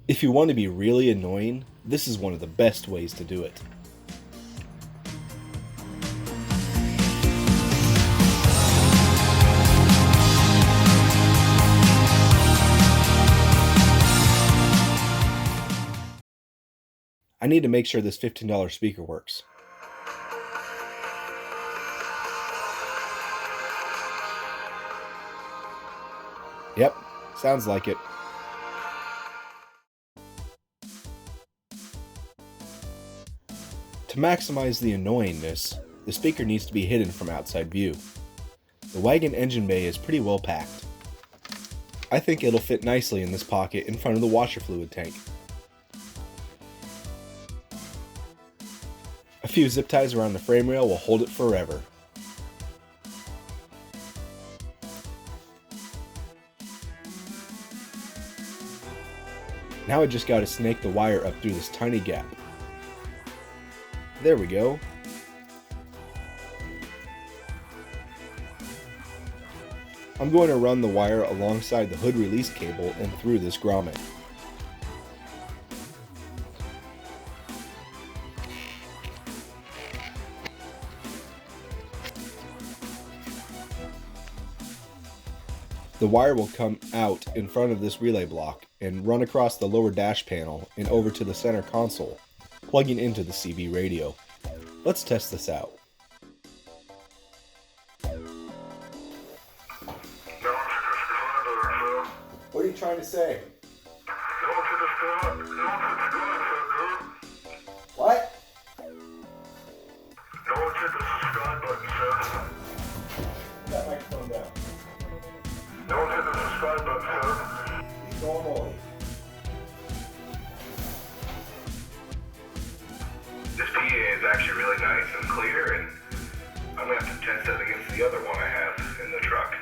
If you want to be really annoying, this is one of the best ways to do it. I need to make sure this $15 speaker works. Yep, sounds like it. To maximize the annoyingness, the speaker needs to be hidden from outside view. The Wagon engine bay is pretty well packed. I think it'll fit nicely in this pocket in front of the washer fluid tank. A few zip ties around the frame rail will hold it forever. Now I just gotta snake the wire up through this tiny gap. There we go. I'm going to run the wire alongside the hood release cable and through this grommet. The wire will come out in front of this relay block and run across the lower dash panel and over to the center console, plugging into the CB radio. Let's test this out. What are you trying to say? What? Don't hit the subscribe button, sir. Put that microphone down. Don't hit the subscribe button, sir. Normally. This PA is actually really nice and clear, and I'm going to have to test that against the other one I have in the truck.